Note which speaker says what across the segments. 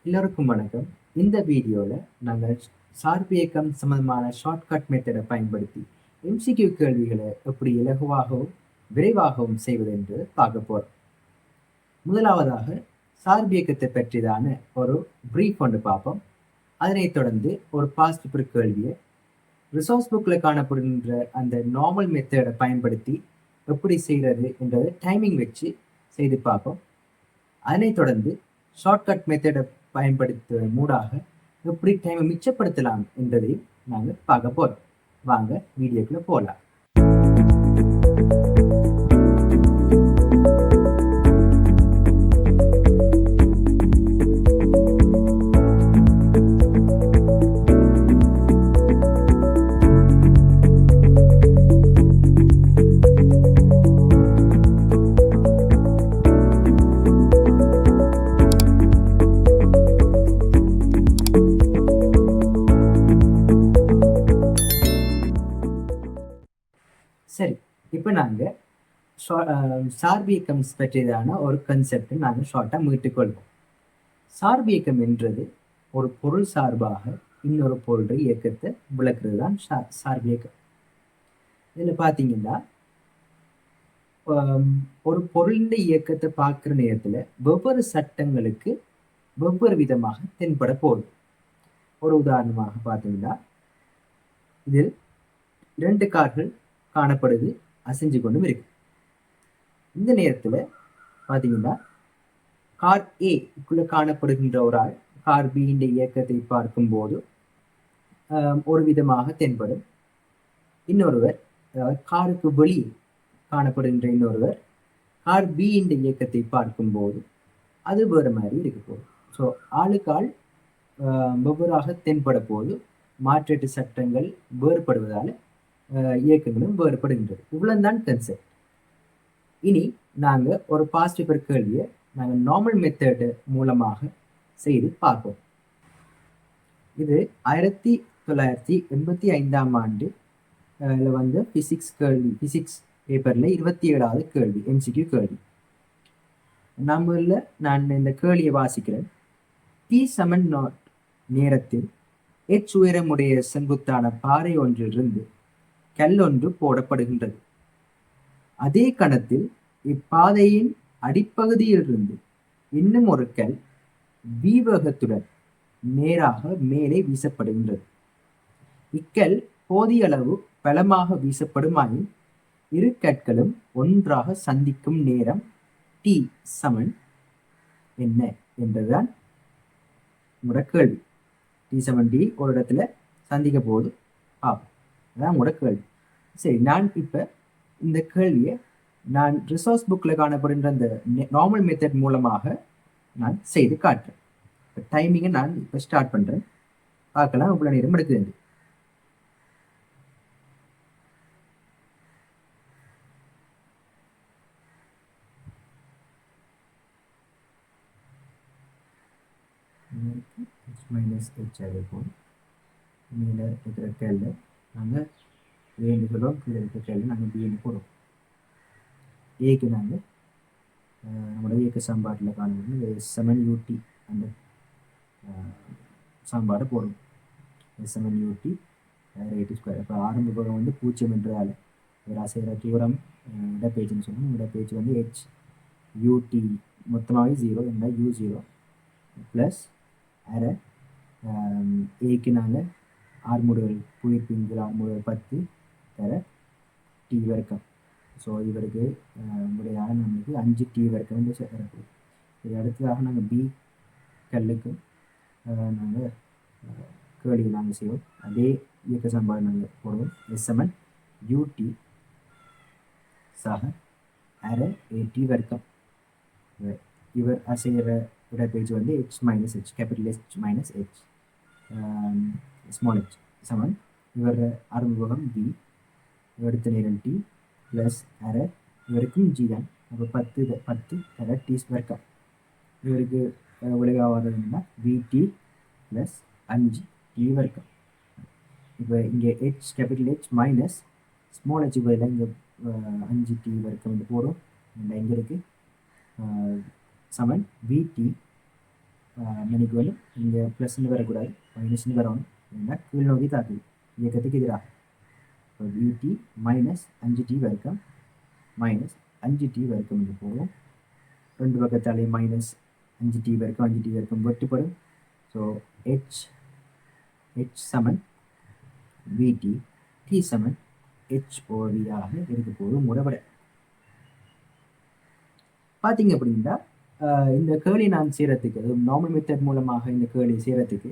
Speaker 1: எல்லோருக்கும் வணக்கம். இந்த வீடியோவில் நாங்கள் சார்பியக்கம் சம்பந்தமான ஷார்ட்கட் மெத்தடை பயன்படுத்தி எம்சிக்யூ கேள்விகளை எப்படி இலகுவாகவும் விரைவாகவும் செய்வது என்று பார்க்க போகிறோம். முதலாவதாக சார்பியக்கத்தை பற்றிதான ஒரு பிரீஃப் ஒன்று பார்ப்போம். அதனைத் தொடர்ந்து ஒரு பாஸ்ட் பேப்பர் கேள்வியை ரிசோர்ஸ் புக்கில் காணப்படுகின்ற அந்த நார்மல் மெத்தடை பயன்படுத்தி எப்படி செய்கிறது என்றதை டைமிங் வச்சு செய்து பார்ப்போம். அதனைத் தொடர்ந்து ஷார்ட்கட் மெத்தடை பயன்படுத்துவதன் மூடாக எப்படி டைமை மிச்சப்படுத்தலாம் என்றதையும் நாங்கள் பார்க்க போகிறோம். வாங்க வீடியோக்குள்ள போகலாம். சரி, இப்போ நாங்கள் சார்பியக்கம் பற்றியதான ஒரு கன்செப்டை நாங்கள் ஷார்ட்டாக மீட்டுக்கொள்வோம். சார்பியக்கம் என்றது ஒரு பொருள் சார்பாக இன்னொரு பொருள் இயக்கத்தை விளக்குறது தான் சார்பியக்கம். இதில் பார்த்தீங்கன்னா ஒரு பொருளின் இயக்கத்தை பார்க்குற நேரத்தில் வெவ்வேறு சட்டங்களுக்கு வெவ்வேறு விதமாக தென்பட போகுது. ஒரு உதாரணமாக பார்த்தீங்கன்னா இதில் 2 கார்கள் காணப்படுது, அசைஞ்சு கொண்டும் இருக்கு. இந்த நேரத்தில் பார்த்தீங்கன்னா கார் ஏக்குள்ள காணப்படுகின்ற ஒரு ஆள் கார் பியின் இயக்கத்தை பார்க்கும்போது ஒரு விதமாக தென்படும். இன்னொருவர், அதாவது காருக்கு வெளியே காணப்படுகின்ற இன்னொருவர் கார் பியின் இயக்கத்தை பார்க்கும்போது அது வேறு மாதிரி இருக்க போகுது. ஸோ ஆளுக்கு ஆள் வெவ்வேறாக தென்பட போது மாற்றீட்டு சட்டங்கள் வேறுபடுவதால் இயக்கங்களும் வேறுபடுகின்றது. இவ்வளவுதான் கன்செப்ட். இனி நாங்கள் ஒரு பாஸ்ட் பேப்பர் கேள்வியை நாங்கள் நார்மல் மெத்தடு மூலமாக செய்து பார்ப்போம். இது 1985 ஆண்டு வந்து பிசிக்ஸ் பேப்பரில் 27வது கேள்வி, எம்சிக்யூ கேள்வி. நான் இந்த கேள்வியை வாசிக்கிறேன். T= நேரத்தில் H உயரமுடைய செங்குத்தான பாறை ஒன்றிலிருந்து கல் ஒன்று போடப்படுகின்றது. அதே கணத்தில் இப்பாதையின் அடிப்பகுதியிலிருந்து இன்னும் ஒரு கல் v வேகத்துடன் நேராக மேலே வீசப்படுகின்றது. இக்கல் போதிய அளவு பலமாக வீசப்படுமாயின் இரு கற்களும் ஒன்றாக சந்திக்கும் நேரம் T= என்ன என்றுதான் உங்களோட கேள்வி. T= ஒரு இடத்துல சந்திக்க போது பார்ப்போம். அதான் உங்களோட கேள்வி. சரி, நான் இப்போ இந்த கேள்வியை நான் ரிசோர்ஸ் புக்கில் காணப்படுகின்ற அந்த நார்மல் மெத்தட் மூலமாக நான் செய்து காட்டுறேன். இப்போ டைமிங்கை நான் இப்போ ஸ்டார்ட் பண்ணுறேன். பார்க்கலாம் இவ்வளோ நேரம் எடுக்குது. -h இருக்கும். மேலே இருக்கிற கேள்வி நாங்கள் ஏன்னு சொல்லுவோம், கீழே இருக்கிற கேள்வி நாங்கள் பின்னு போடுவோம். ஏக்கு நாங்கள் நம்மளோட இயக்க சாம்பாட்டில் காணணும் S7UT அந்த சாம்பாடை போடுவோம். S7UT √2. இப்போ ஆரம்ப பக்கம் வந்து 0 என்றதால் அசைகிற தூரம் இடப்பேச்சுன்னு சொன்னோம். இடப்பேச்சு வந்து HUT மொத்தமாகவே 0 இருந்தால் U0 ப்ளஸ் அரை ஏக்கு நாங்கள் ஆர்முடுகள் புயிர்பிங்கள் ஆர்முடுகள் 10 தர T வர்க்கம். ஸோ இவருக்கு முறையாக நமக்கு 5 T வர்க்கம் வந்து சேர்க்கறது. இது அடுத்ததாக நாங்கள் பி கல்லுக்கும் நாங்கள் கேள்வி நாங்கள் செய்வோம். அதே இயக்க சம்பாடு நாங்கள் போடுவோம். S7UT சக அரை AT வர்க்கம். இவர் அசைகிற இடப்பேச்சு வந்து H- H, capital H - H, small h சமன் இவர் ஆரம்பகம் B, அடுத்த நேரம் T ப்ளஸ் அரை இவருக்கும் G தான். அப்போ 10 தர T வர்க்கம். இவருக்கு விளைவாக வர்றதுன்னா VT ப்ளஸ் 5 T வர்க்கம். இப்போ இங்கே H capital H minus small h பதிலாக இங்கே 5 T வர்க்கம் வந்து போடும். இங்கே இருக்குது சமன் VT மணிக்கு வந்து இங்கே ப்ளஸ்ன்னு வரக்கூடாது, மைனஸ்ன்னு வரணும். ஏன்னா கீழ் நோக்கி தாக்குது, இயக்கத்துக்கு எதிராக. இப்போ விடி மைனஸ் 5t வர்க்கம் மைனஸ் 5t வர்க்கம் என்று போகும். ரெண்டு பக்கத்தாலே மைனஸ் 5t வர்க்கம் 5t வர்க்கம் வெட்டுப்படும். ஸோ h சமன் விடி, t சமன் h/v ஆக இருக்க போது முடவிட. பார்த்தீங்க அப்படின்னா இந்த கேள்வி நான் செய்கிறதுக்கு, அது நார்மல் மெத்தட் மூலமாக இந்த கேள்வி செய்கிறதுக்கு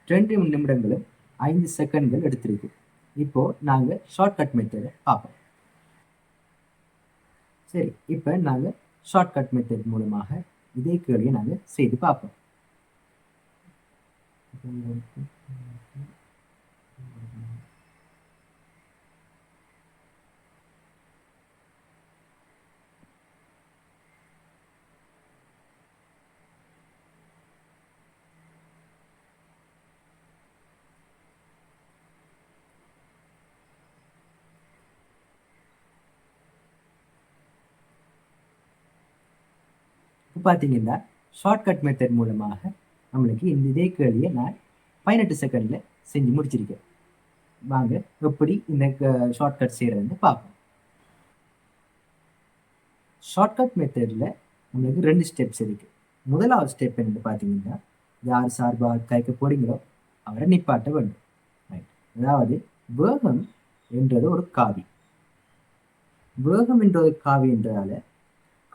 Speaker 1: 2 நிமிடங்களும் 5 செகண்ட்கள் எடுத்திருக்கு. இப்போது நாங்கள் ஷார்ட்கட் மெத்தடை பார்ப்போம். சரி, இப்போ நாங்கள் ஷார்ட்கட் மெத்தட் மூலமாக இதே கேள்வியை நாங்கள் செய்து பார்ப்போம். பார்த்தீங்கன்னா ஷார்ட்கட் மெத்தட் மூலமாக நம்மளுக்கு இந்த இதே கேள்வியை நான் 18 செகண்டில் செஞ்சு முடிச்சிருக்கேன். வாங்க எப்படி இந்த ஷார்ட்கட் செய்கிறதுன்னு பார்ப்போம். ஷார்ட்கட் மெத்தடில் நம்மளுக்கு 2 ஸ்டெப்ஸ் இருக்குது. முதலாவது ஸ்டெப் என்னென்னு பார்த்தீங்கன்னா, யார் சார்பாக கைக்க போறீங்களோ அவரை நிப்பாட்ட வேண்டும். ரைட், அதாவது வேகம் என்றது ஒரு காவி. வேகம் என்ற ஒரு காவி என்றதால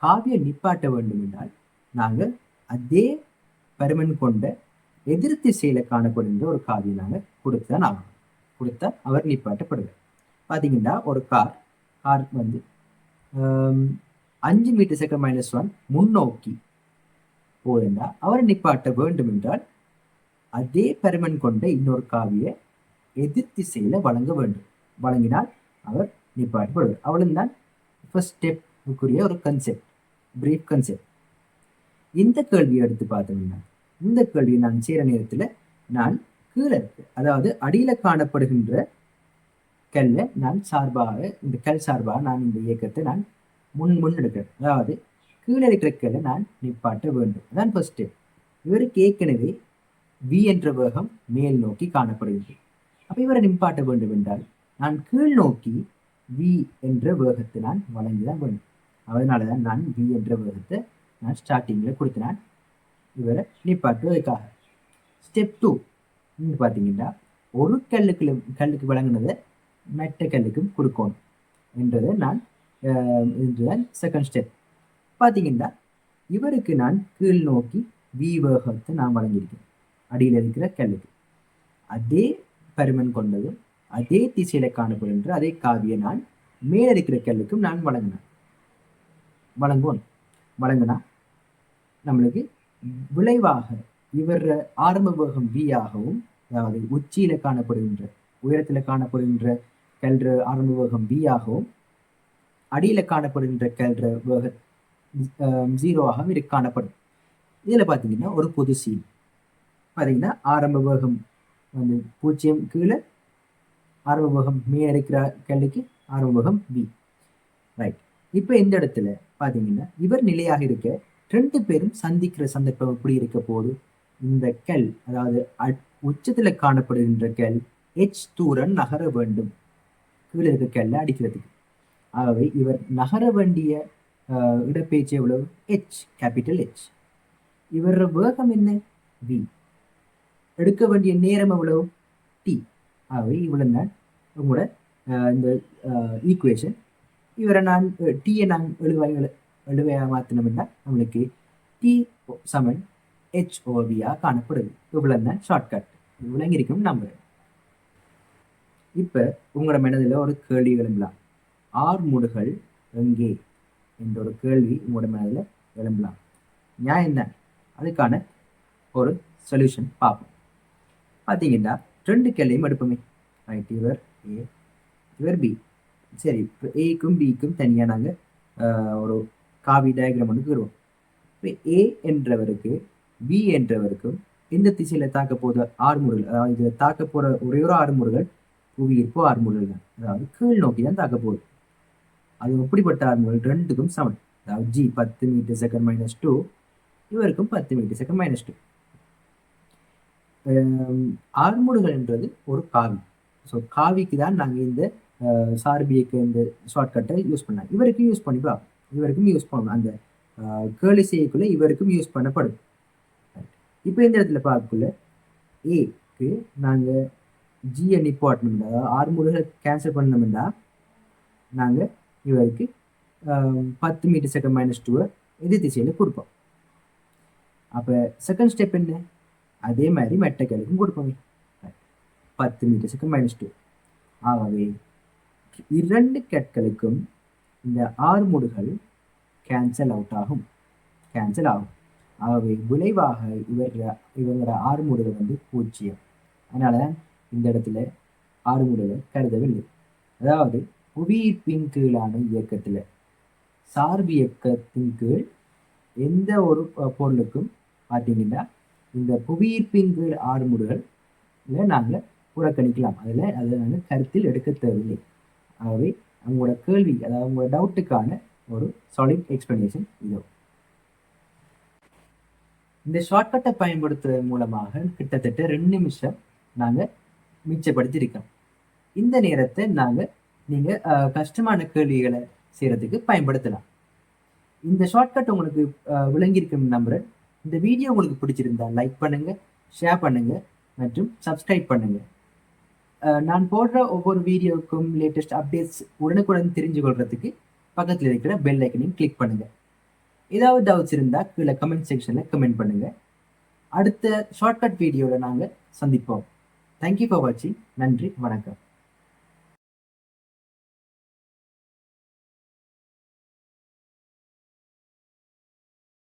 Speaker 1: காவியை நிப்பாட்ட வேண்டும் என்றால் நாங்கள் அதே பருமன் கொண்ட எதிர் திசையில் காணப்படுகின்ற ஒரு காவியை நாங்கள் கொடுத்துதான் ஆகணும். கொடுத்தா அவர் நிப்பாட்டப்படுவார். பார்த்தீங்கன்னா ஒரு கார் வந்து 5 மீட்டர் செகண்ட் -1 முன்னோக்கி போயிருந்தா அவரை நிப்பாட்ட வேண்டும் என்றால் அதே பருமன் கொண்ட இன்னொரு காவியை எதிர் திசையில் வழங்க வேண்டும். வழங்கினால் அவர் நிப்பாட்டப்படுவார். அவ்வளவுதான் ஃபர்ஸ்ட் ஸ்டெப்புக்குரிய ஒரு கன்செப்ட், பிரீஃப் கன்செப்ட். இந்த கேள்வியை எடுத்து பார்த்தோம்னா, இந்த கேள்வியை நான் செய்கிற நேரத்தில் நான் கீழே இருக்கு, அதாவது அடியில் காணப்படுகின்ற கல்லை நான் சார்பாக, இந்த கல் சார்பாக நான் இந்த இயக்கத்தை நான் முன்னெடுக்கிறேன். அதாவது கீழே இருக்கிற கல்லை நான் நிப்பாட்ட வேண்டும். அதான் ஃபர்ஸ்ட் ஸ்டெப். இவருக்கு ஏற்கனவே v என்ற வேகம் மேல் நோக்கி காணப்படுகிறது. அப்போ இவரை நிப்பாட்ட வேண்டும் என்றால் நான் கீழ் நோக்கி v என்ற வேகத்தை நான் வழங்கிதான் வேண்டும். அதனால தான் நான் v என்ற வேகத்தை நான் ஸ்டார்டிங்கில் கொடுத்தேன் இவரை நிப்பாட்டுவதற்காக. ஸ்டெப் 2 பார்த்தீங்கன்னா, ஒரு கல்லுக்கு வழங்கினதை மற்ற கல்லுக்கும் கொடுக்கணும் என்றதை நான் இதுதான் செகண்ட் ஸ்டெப். பார்த்தீங்கன்னா இவருக்கு நான் கீழ் நோக்கி v வேகத்தை நான் வழங்கியிருக்கேன். அடியில் இருக்கிற கல்லுக்கு அதே பருமன் கொண்டதும் அதே திசையில் காணப்படுகின்ற அதே காவியை நான் மேலே இருக்கிற கல்லுக்கும் நான் வழங்கினா நம்மளுக்கு விளைவாக இவர் ஆரம்ப வேகம் v ஆகவும், அதாவது உச்சியில் காணப்படுகின்ற உயரத்தில் காணப்படுகின்ற கல்ற ஆரம்ப வேகம் v ஆகவும், அடியில் காணப்படுகின்ற கல்ற வேக 0 ஆகவும் காணப்படும். இதில் பார்த்தீங்கன்னா ஒரு பொது சீன் பார்த்தீங்கன்னா, ஆரம்ப வேகம் வந்து 0 கீழே, ஆரம்ப வேகம் மேலே இருக்கிற கல்லுக்கு ஆரம்ப வேகம் v. ரைட், இப்போ இந்த இடத்துல பார்த்தீங்கன்னா இவர் நிலையாக இருக்க 2 பேரும் சந்திக்கிற சந்தர்ப்பம் எப்படி இருக்க போது, இந்த கல், அதாவது உச்சத்தில் காணப்படுகின்ற கல் h தூரம் நகர வேண்டும் கீழே இருக்க கல்லை அடிக்கிறதுக்கு. ஆகவே இவர் நகர வேண்டிய இடப்பெயர்ச்சி எவ்வளவு? h, capital H. இவர வேகம் என்ன? v. எடுக்க வேண்டிய நேரம் எவ்வளவு? t. ஆகவே இவ்வளவு தான் உங்களோட இந்த ஈக்குவேஷன். இவரை நான் டீயை நான் எழுவையாக மாற்றினோம்னா நம்மளுக்கு t சமன் h/v காணப்படுது. இவ்வளவு தான் ஷார்ட்கட். இவ்வளவு இருக்கும் நம்புறேன். இப்போ உங்களோட மனதில் ஒரு கேள்வி எழும்பலாம். ஆர்முடுகள் எங்கே என்ற ஒரு கேள்வி உங்களோட மனதில் எழும்பலாம். நியாயம் தான். அதுக்கான ஒரு சொல்யூஷன் பார்ப்போம். பார்த்தீங்கன்னா 2 கேள்வியும் எடுப்போமே. ரைட், இவர் ஏ, இவர் பி. சரி, இப்போ ஏக்கும் பிக்கும் தனியாக நாங்கள் ஒரு காவி டயக்ராம் ஒன்று வருவோம். இப்போ ஏ என்றவருக்கு பி என்றவருக்கும் இந்த திசையில் தாக்க போகிற ஆர்முடுகள், அதாவது இதில் தாக்க போகிற ஒரே ஒரு ஆர்முடுகள் புவியீர்ப்பு ஆர்முடுகள் தான். அதாவது கீழ் நோக்கி தான் தாக்க போகுது. அது எப்படிப்பட்ட ஆர்முடுகள்? 2க்கும் சமன். அதாவது g 10 மீட்டர் செகண்ட் -2, இவருக்கும் 10 மீட்டர் செகண்ட் -2. ஆறுமுடுகள்ன்றது ஒரு காவி. ஸோ காவிக்கு தான் நாங்கள் இந்த சார்பியக்கு இந்த ஷார்ட்கட்டை யூஸ் பண்ணோம். இவருக்கும் யூஸ் பண்ணிப்போம், இவருக்கும் யூஸ் பண்ணணும். அந்த கேர்லி செய்யக்குள்ள இவருக்கும் யூஸ் பண்ணப்படும். இப்போ இந்த இடத்துல பார்க்கக்குள்ள ஏக்கு நாங்கள் ஜியை நிப்பாட்டணும்டா, அதாவது ஆறுமுடுகளை கேன்சல் பண்ணணும்டா நாங்கள் இவருக்கு 10 மீட்டர் செகண்ட் -2 எதிர் திசையில் கொடுப்போம். அப்போ செகண்ட் ஸ்டெப் என்ன? அதே மாதிரி மெட்டக்கலுக்கும் கொடுப்போம் 10 மீட்டர் செகண்ட் -2. ஆகவே இரண்டு கற்களுக்கும் இந்த ஆறுமுடுகள் கேன்சல் ஆகும். ஆகவே விளைவாக இவங்களோட ஆறுமுடுகள் வந்து 0. அதனால இந்த இடத்துல ஆறுமுடுகளை கருதவில்லை. அதாவது புவியீர்ப்பின் கீழான இயக்கத்தில் சார்பு இயக்கத்தின் கீழ் எந்த ஒரு பொருளுக்கும் பார்த்தீங்கன்னா இந்த புவியீர்ப்பின் கீழ் ஆறுமுடுகள் நாங்கள் புறக்கணிக்கலாம். அதை நாங்கள் கருத்தில் எடுக்க தேவையில்லை. ஆகவே அவங்களோட கேள்வி, அதாவது அவங்களோட டவுட்டுக்கான ஒரு சாலிட் எக்ஸ்பிளனேஷன் இதோ. இந்த ஷார்ட்கட்டை பயன்படுத்துவதன் மூலமாக கிட்டத்தட்ட 2 நிமிஷம் நாங்கள் மிச்சப்படுத்தியிருக்கோம். இந்த நேரத்தை நீங்கள் கஷ்டமான கேள்விகளை செய்கிறதுக்கு பயன்படுத்தலாம். இந்த ஷார்ட்கட் உங்களுக்கு விளங்கியிருக்கும் நம்புறேன். இந்த வீடியோ உங்களுக்கு பிடிச்சிருந்தா லைக் பண்ணுங்கள், ஷேர் பண்ணுங்கள் மற்றும் சப்ஸ்கிரைப் பண்ணுங்கள். நான் போடுற ஒவ்வொரு வீடியோவுக்கும் லேட்டஸ்ட் அப்டேட்ஸ் உடனுக்குடன் தெரிஞ்சு கொள்றதுக்கு பக்கத்தில் இருக்கிற பெல் ஐக்கனையும் கிளிக் பண்ணுங்கள். ஏதாவது டவுட்ஸ் இருந்தால் கீழே கமெண்ட் செக்ஷனில் கமெண்ட் பண்ணுங்கள். அடுத்த ஷார்ட்கட் வீடியோவில் நாங்கள் சந்திப்போம். தேங்க்யூ ஃபார் வாட்சிங். நன்றி, வணக்கம்.